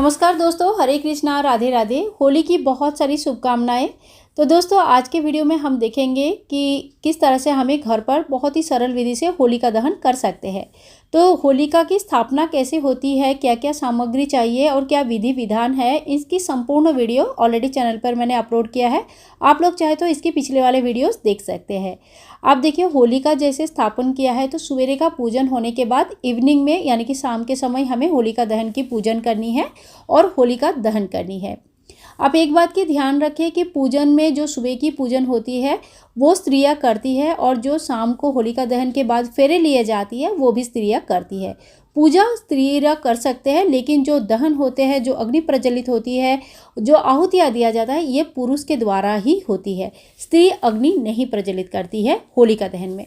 नमस्कार दोस्तों, हरे कृष्णा, राधे राधे। होली की बहुत सारी शुभकामनाएं। तो दोस्तों, आज के वीडियो में हम देखेंगे कि किस तरह से हमें घर पर बहुत ही सरल विधि से होलिका दहन कर सकते हैं। तो होलिका की स्थापना कैसे होती है, क्या क्या सामग्री चाहिए और क्या विधि विधान है, इसकी संपूर्ण वीडियो ऑलरेडी चैनल पर मैंने अपलोड किया है। आप लोग चाहे तो इसके पिछले वाले वीडियोस देख सकते हैं। आप देखिए, होलिका जैसे स्थापन किया है तो सवेरे का पूजन होने के बाद इवनिंग में यानी कि शाम के समय हमें होलिका दहन की पूजन करनी है और होलिका दहन करनी है। आप एक बात की ध्यान रखें कि पूजन में जो सुबह की पूजन होती है वो स्त्रियां करती है और जो शाम को होलिका दहन के बाद फेरे लिए जाती है वो भी स्त्रियां करती है। पूजा स्त्रियां कर सकते हैं, लेकिन जो दहन होते हैं, जो अग्नि प्रज्वलित होती है, जो आहुतियाँ दिया जाता है, ये पुरुष के द्वारा ही होती है। स्त्री अग्नि नहीं प्रज्वलित करती है होलिका दहन में।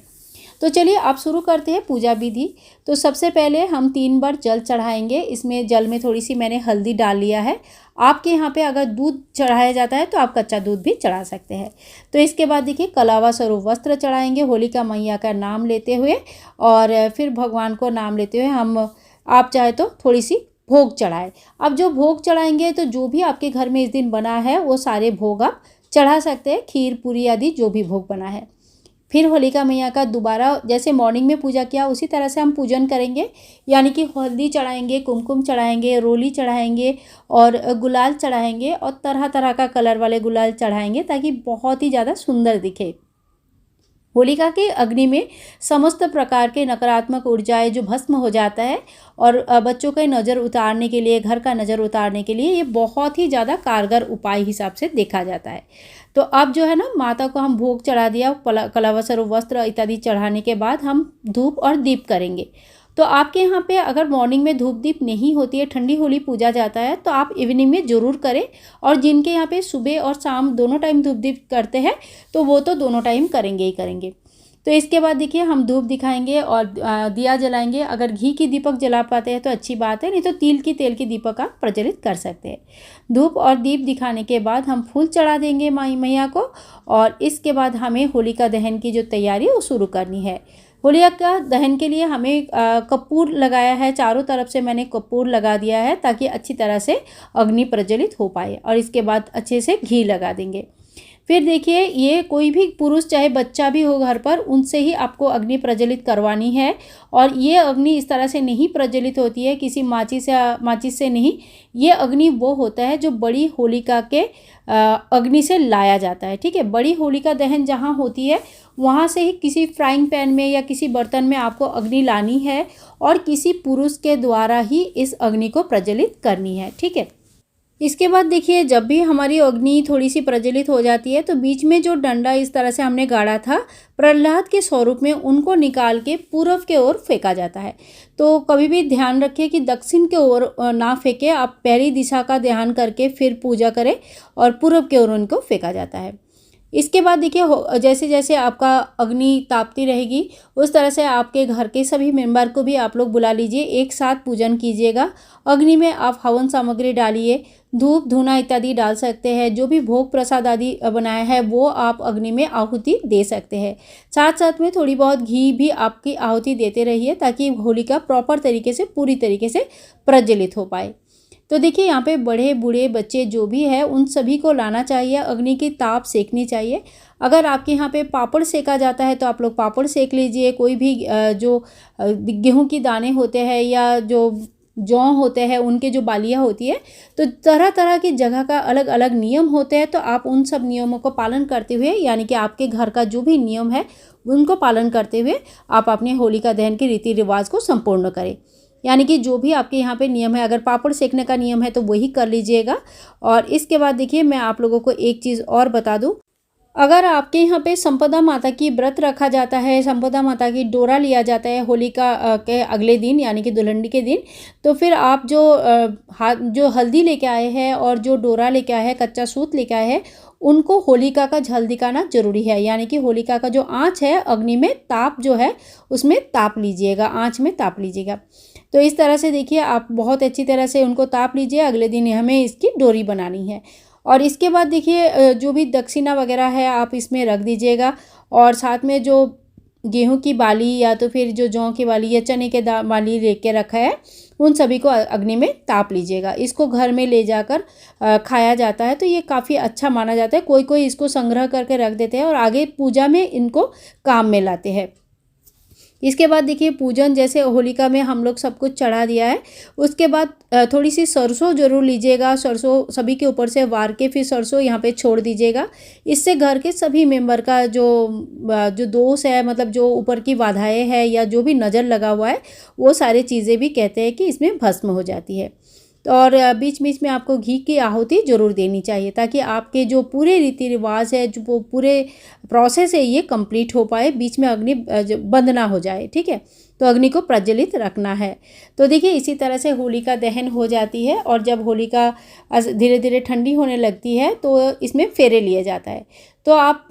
तो चलिए आप शुरू करते हैं पूजा विधि। तो सबसे पहले हम 3 बार जल चढ़ाएंगे। इसमें जल में थोड़ी सी मैंने हल्दी डाल लिया है। आपके यहाँ पे अगर दूध चढ़ाया जाता है तो आप कच्चा दूध भी चढ़ा सकते हैं। तो इसके बाद देखिए, कलावा स्वरूप वस्त्र चढ़ाएंगे होलिका मैया का नाम लेते हुए, और फिर भगवान को नाम लेते हुए हम आप चाहे तो थोड़ी सी भोग चढ़ाए। अब जो भोग चढ़ाएंगे तो जो भी आपके घर में इस दिन बना है वो सारे भोग आप चढ़ा सकते हैं, खीर पूरी आदि जो भी भोग बना है। फिर होलिका मैया का दोबारा जैसे मॉर्निंग में पूजा किया उसी तरह से हम पूजन करेंगे, यानी कि हल्दी चढ़ाएंगे, कुमकुम चढ़ाएंगे, रोली चढ़ाएंगे और गुलाल चढ़ाएंगे और तरह तरह का कलर वाले गुलाल चढ़ाएंगे ताकि बहुत ही ज़्यादा सुंदर दिखे। होलिका के अग्नि में समस्त प्रकार के नकारात्मक ऊर्जाएं जो भस्म हो जाता है, और बच्चों का नज़र उतारने के लिए, घर का नज़र उतारने के लिए ये बहुत ही ज़्यादा कारगर उपाय हिसाब से देखा जाता है। तो अब जो है ना, माता को हम भोग चढ़ा दिया, कलावा स्वरूप वस्त्र इत्यादि चढ़ाने के बाद हम धूप और दीप करेंगे। तो आपके यहाँ पे अगर मॉर्निंग में धूप दीप नहीं होती है, ठंडी होली पूजा जाता है, तो आप इवनिंग में ज़रूर करें। और जिनके यहाँ पे सुबह और शाम दोनों टाइम धूप दीप करते हैं तो वो तो दोनों टाइम करेंगे ही करेंगे। तो इसके बाद देखिए, हम धूप दिखाएंगे और दिया जलाएंगे। अगर घी की दीपक जला पाते हैं तो अच्छी बात है, नहीं तो तेल की दीपक आप प्रज्वलित कर सकते हैं। धूप और दीप दिखाने के बाद हम फूल चढ़ा देंगे माई मैया को, और इसके बाद हमें होलिका दहन की जो तैयारी है वो शुरू करनी है। होलिका दहन के लिए हमें कपूर लगाया है, चारों तरफ से मैंने कपूर लगा दिया है ताकि अच्छी तरह से अग्नि प्रज्वलित हो पाए, और इसके बाद अच्छे से घी लगा देंगे। फिर देखिए, ये कोई भी पुरुष चाहे बच्चा भी हो घर पर, उनसे ही आपको अग्नि प्रज्वलित करवानी है। और ये अग्नि इस तरह से नहीं प्रज्वलित होती है किसी माचिस से नहीं। ये अग्नि वो होता है जो बड़ी होलिका के अग्नि से लाया जाता है। ठीक है, बड़ी होलिका दहन जहाँ होती है वहाँ से ही किसी फ्राइंग पैन में या किसी बर्तन में आपको अग्नि लानी है, और किसी पुरुष के द्वारा ही इस अग्नि को प्रज्वलित करनी है। ठीक है, इसके बाद देखिए, जब भी हमारी अग्नि थोड़ी सी प्रज्वलित हो जाती है तो बीच में जो डंडा इस तरह से हमने गाड़ा था प्रहलाद के स्वरूप में, उनको निकाल के पूर्व के ओर फेंका जाता है। तो कभी भी ध्यान रखिए कि दक्षिण के ओर ना फेंके, आप पहली दिशा का ध्यान करके फिर पूजा करें, और पूर्व के ओर उनको फेंका जाता है। इसके बाद देखिए, जैसे जैसे आपका अग्नि तापती रहेगी उस तरह से आपके घर के सभी मेंबर को भी आप लोग बुला लीजिए, एक साथ पूजन कीजिएगा। अग्नि में आप हवन सामग्री डालिए, धूप धूना इत्यादि डाल सकते हैं। जो भी भोग प्रसाद आदि बनाया है वो आप अग्नि में आहुति दे सकते हैं। साथ साथ में थोड़ी बहुत घी भी आपकी आहुति देते रहिए ताकि होलिका प्रॉपर तरीके से, पूरी तरीके से प्रज्वलित हो पाए। तो देखिए, यहाँ पे बड़े बूढ़े बच्चे जो भी है उन सभी को लाना चाहिए, अग्नि की ताप सेकनी चाहिए। अगर आपके यहाँ पे पापड़ सेका जाता है तो आप लोग पापड़ सेक लीजिए। कोई भी जो गेहूं की दाने होते हैं या जो जौ होते हैं उनके जो बालियाँ होती है, तो तरह तरह की जगह का अलग अलग नियम होते हैं। तो आप उन सब नियमों को पालन करते हुए, यानी कि आपके घर का जो भी नियम है उनको पालन करते हुए आप अपने होलिका दहन के रीति रिवाज को संपूर्ण करें। यानी कि जो भी आपके यहाँ पे नियम है, अगर पापड़ सेकने का नियम है तो वही कर लीजिएगा। और इसके बाद देखिए, मैं आप लोगों को एक चीज़ और बता दूं, अगर आपके यहाँ पे संपदा माता की व्रत रखा जाता है, संपदा माता की डोरा लिया जाता है होलिका के अगले दिन यानी कि दुल्हन के दिन, तो फिर आप जो हल्दी लेके आए हैं और जो डोरा लेके आए हैं, कच्चा सूत लेके आए हैं, उनको होलिका का जल दिखाना जरूरी है। यानी कि होलिका का जो आँच है, अग्नि में ताप जो है उसमें ताप लीजिएगा, आँच में ताप लीजिएगा। तो इस तरह से देखिए, आप बहुत अच्छी तरह से उनको ताप लीजिए। अगले दिन हमें इसकी डोरी बनानी है। और इसके बाद देखिए, जो भी दक्षिणा वगैरह है आप इसमें रख दीजिएगा, और साथ में जो गेहूं की बाली या तो फिर जो जौ की बाली या चने के बाली लेके रखा है, उन सभी को अग्नि में ताप लीजिएगा। इसको घर में ले जाकर खाया जाता है, तो ये काफ़ी अच्छा माना जाता है। कोई कोई इसको संग्रह करके रख देते हैं और आगे पूजा में इनको काम में लाते हैं। इसके बाद देखिए पूजन जैसे होलिका में हम लोग सब कुछ चढ़ा दिया है, उसके बाद थोड़ी सी सरसों ज़रूर लीजिएगा। सरसों सभी के ऊपर से वार के फिर सरसों यहाँ पे छोड़ दीजिएगा। इससे घर के सभी मेंबर का जो दोष है, मतलब जो ऊपर की बाधाएं है या जो भी नज़र लगा हुआ है, वो सारी चीज़ें भी कहते हैं कि इसमें भस्म हो जाती है। और बीच बीच में आपको घी की आहुति ज़रूर देनी चाहिए, ताकि आपके जो पूरे रीति रिवाज है, जो वो पूरे प्रोसेस है, ये कंप्लीट हो पाए, बीच में अग्नि बंद ना हो जाए। ठीक है, तो अग्नि को प्रज्वलित रखना है। तो देखिए इसी तरह से होलिका दहन हो जाती है, और जब होलिका धीरे धीरे ठंडी होने लगती है तो इसमें फेरे लिए जाता है। तो आप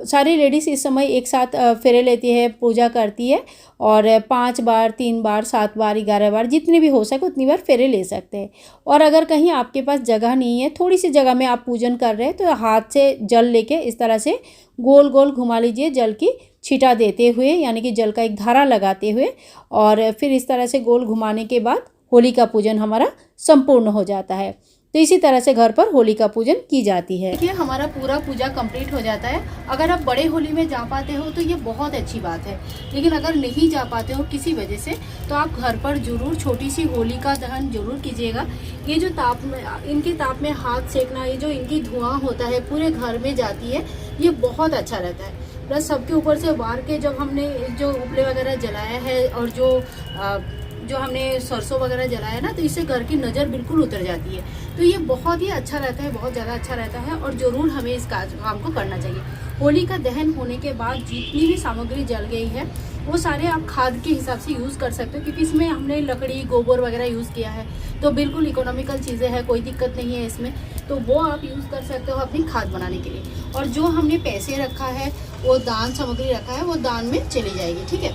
सारी लेडीज़ इस समय एक साथ फेरे लेती है, पूजा करती है, और 5 बार, 3 बार, 7 बार, 11 बार, जितनी भी हो सके उतनी बार फेरे ले सकते हैं। और अगर कहीं आपके पास जगह नहीं है, थोड़ी सी जगह में आप पूजन कर रहे हैं, तो हाथ से जल लेके इस तरह से गोल गोल घुमा लीजिए, जल की छींटा देते हुए, यानी कि जल का एक धारा लगाते हुए, और फिर इस तरह से गोल घुमाने के बाद होली का पूजन हमारा संपूर्ण हो जाता है। तो इसी तरह से घर पर होली का पूजन की जाती है। देखिए हमारा पूरा पूजा कंप्लीट हो जाता है। अगर आप बड़े होली में जा पाते हो तो ये बहुत अच्छी बात है, लेकिन अगर नहीं जा पाते हो किसी वजह से, तो आप घर पर जरूर छोटी सी होली का दहन जरूर कीजिएगा। ये जो ताप में, इनके ताप में हाथ सेकना, ये जो इनकी धुआं होता है पूरे घर में जाती है, ये बहुत अच्छा रहता है। प्लस सबके ऊपर से वार के जब हमने जो उपले वगैरह जलाया है, और जो हमने सरसों वगैरह जलाया ना, तो इससे घर की नज़र बिल्कुल उतर जाती है। तो ये बहुत ही अच्छा रहता है, बहुत ज़्यादा अच्छा रहता है, और ज़रूर हमें इस काम को करना चाहिए। होली का दहन होने के बाद जितनी भी सामग्री जल गई है, वो सारे आप खाद के हिसाब से यूज़ कर सकते हो, क्योंकि इसमें हमने लकड़ी, गोबर वगैरह यूज़ किया है, तो बिल्कुल इकोनॉमिकल चीज़ें हैं, कोई दिक्कत नहीं है इसमें। तो वो आप यूज़ कर सकते हो अपनी खाद बनाने के लिए। और जो हमने पैसे रखा है, वो दान सामग्री रखा है, वो दान में चली जाएगी। ठीक है,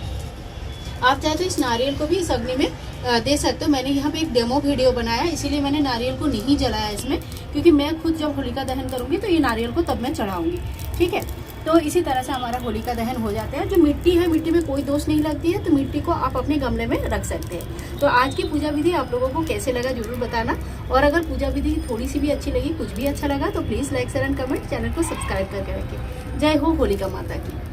आप चाहे तो इस नारियल को भी इस अग्नि में दे सकते हो। मैंने यहाँ पे एक डेमो वीडियो बनाया, इसीलिए मैंने नारियल को नहीं जलाया इसमें, क्योंकि मैं खुद जब होलिका दहन करूँगी तो ये नारियल को तब मैं चढ़ाऊँगी। ठीक है, तो इसी तरह से हमारा होलिका दहन हो जाता है। जो मिट्टी है, मिट्टी में कोई दोष नहीं लगती है, तो मिट्टी को आप अपने गमले में रख सकते हैं। तो आज की पूजा विधि आप लोगों को कैसे लगा जरूर बताना, और अगर पूजा विधि थोड़ी सी भी अच्छी लगी, कुछ भी अच्छा लगा, तो please like, share and comment, channel को सब्सक्राइब करके रखिए। जय हो होलिका माता की।